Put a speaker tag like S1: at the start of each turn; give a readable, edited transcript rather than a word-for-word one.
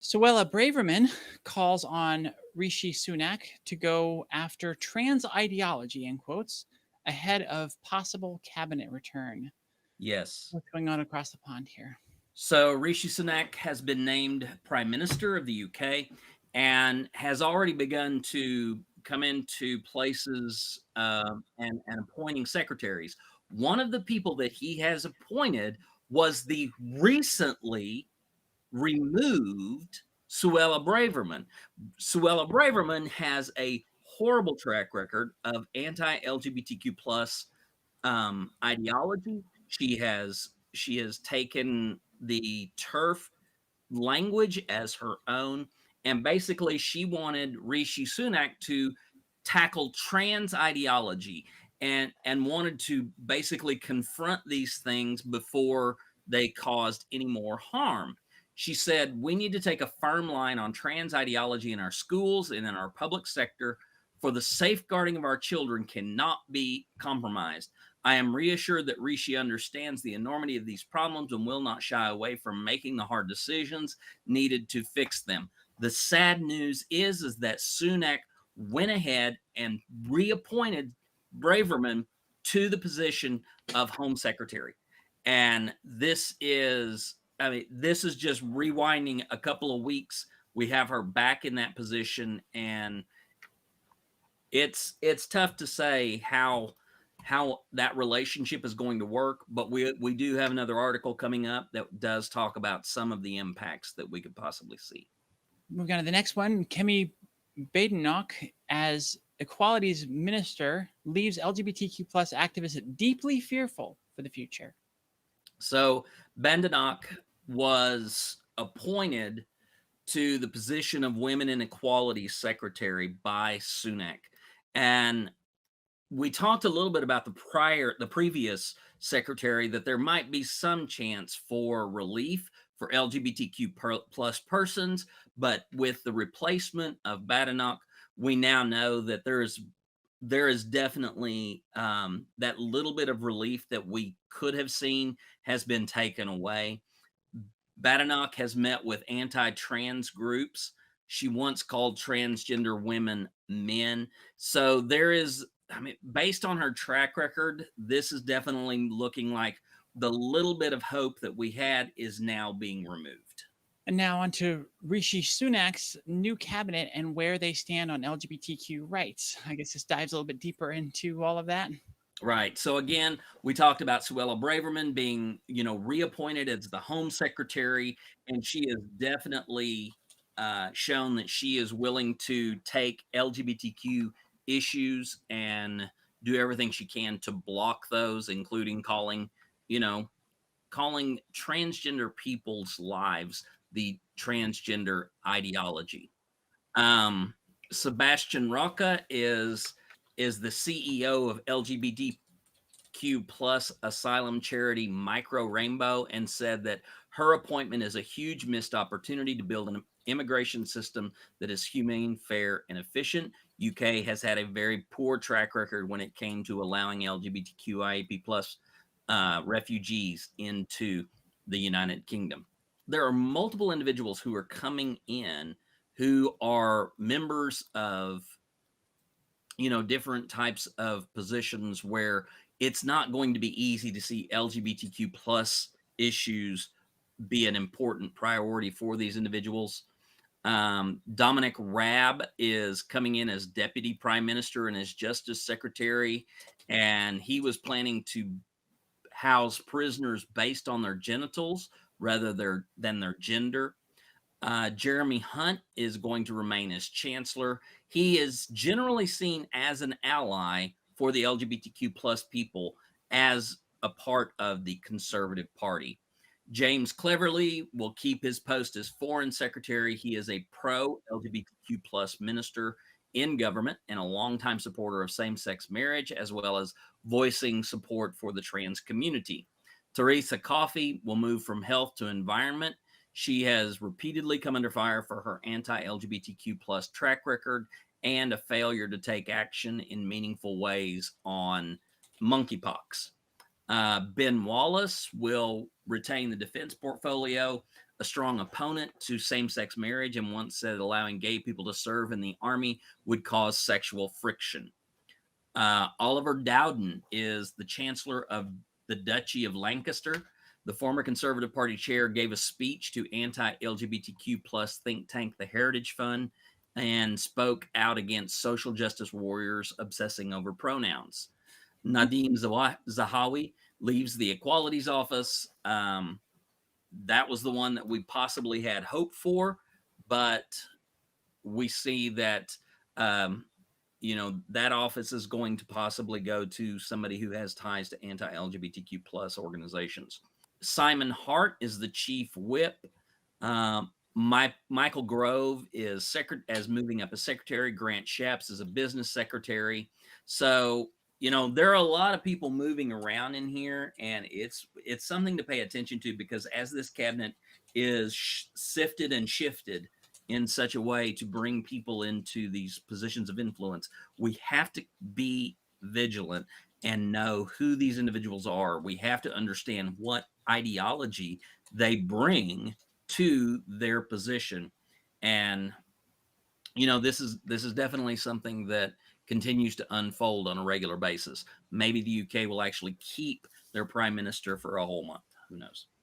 S1: Suella Braverman calls on Rishi Sunak to go after trans ideology, in quotes, ahead of possible cabinet return.
S2: Yes.
S1: What's going on across the pond here?
S2: So Rishi Sunak has been named Prime Minister of the UK and has already begun to come into places and appointing secretaries. One of the people that he has appointed was the recently removed Suella Braverman. Suella Braverman has a horrible track record of anti-LGBTQ plus ideology. She has taken the turf language as her own, and basically she wanted Rishi Sunak to tackle trans ideology and wanted to basically confront these things before they caused any more harm. She said, we need to take a firm line on trans ideology in our schools and in our public sector, for the safeguarding of our children cannot be compromised. I am reassured that Rishi understands the enormity of these problems and will not shy away from making the hard decisions needed to fix them. The sad news is that Sunak went ahead and reappointed Braverman to the position of Home Secretary. And this is just rewinding a couple of weeks. We have her back in that position, and it's tough to say how that relationship is going to work, but we do have another article coming up that does talk about some of the impacts that we could possibly see.
S1: Moving on to the next one. Kemi Badenoch, as Equalities Minister, leaves LGBTQ plus activists deeply fearful for the future.
S2: So Bandanak was appointed to the position of Women and Equality Secretary by Sunak. And we talked a little bit about the previous secretary, that there might be some chance for relief for LGBTQ plus persons, but with the replacement of Badenoch, we now know that there is definitely that little bit of relief that we could have seen has been taken away. Badenoch has met with anti-trans groups. She once called transgender women men. So there is, I mean, based on her track record, this is definitely looking like the little bit of hope that we had is now being removed.
S1: And now on to Rishi Sunak's new cabinet and where they stand on LGBTQ rights. I guess this dives a little bit deeper into all of that.
S2: Right. So again, we talked about Suella Braverman being, reappointed as the Home Secretary, and she has definitely shown that she is willing to take LGBTQ issues and do everything she can to block those, including you know, calling transgender people's lives the transgender ideology. Um, Sebastian Rocca is the CEO of LGBTQ plus asylum charity Micro Rainbow, and said that her appointment is a huge missed opportunity to build an immigration system that is humane, fair, and efficient. UK has had a very poor track record when it came to allowing LGBTQIA plus refugees into the United Kingdom. There are multiple individuals who are coming in who are members of different types of positions where it's not going to be easy to see LGBTQ plus issues be an important priority for these individuals. Dominic Raab is coming in as deputy prime minister and as justice secretary, and he was planning to house prisoners based on their genitals than their gender. Jeremy Hunt is going to remain as chancellor. He is generally seen as an ally for the LGBTQ plus people as a part of the Conservative Party. James Cleverly will keep his post as foreign secretary. He is a pro LGBTQ plus minister in government and a longtime supporter of same-sex marriage, as well as voicing support for the trans community. Teresa Coffey will move from health to environment. She has repeatedly come under fire for her anti-LGBTQ plus track record and a failure to take action in meaningful ways on monkeypox. Ben Wallace will retain the defense portfolio. a strong opponent to same-sex marriage and once said allowing gay people to serve in the army would cause sexual friction. Oliver Dowden is the Chancellor of the Duchy of Lancaster. The former Conservative Party chair gave a speech to anti-LGBTQ plus think tank, the Heritage Fund, and spoke out against social justice warriors obsessing over pronouns. Nadim Zahawi leaves the Equalities Office. That was the one that we possibly had hope for, but we see that that office is going to possibly go to somebody who has ties to anti-LGBTQ plus organizations. Simon Hart is the chief whip. Michael Grove is as moving up as secretary. Grant Shapps is a business secretary. So there are a lot of people moving around in here, and it's something to pay attention to, because as this cabinet is sifted and shifted in such a way to bring people into these positions of influence, we have to be vigilant and know who these individuals are. We have to understand what ideology they bring to their position. And this is definitely something that continues to unfold on a regular basis. Maybe the UK will actually keep their prime minister for a whole month. Who knows?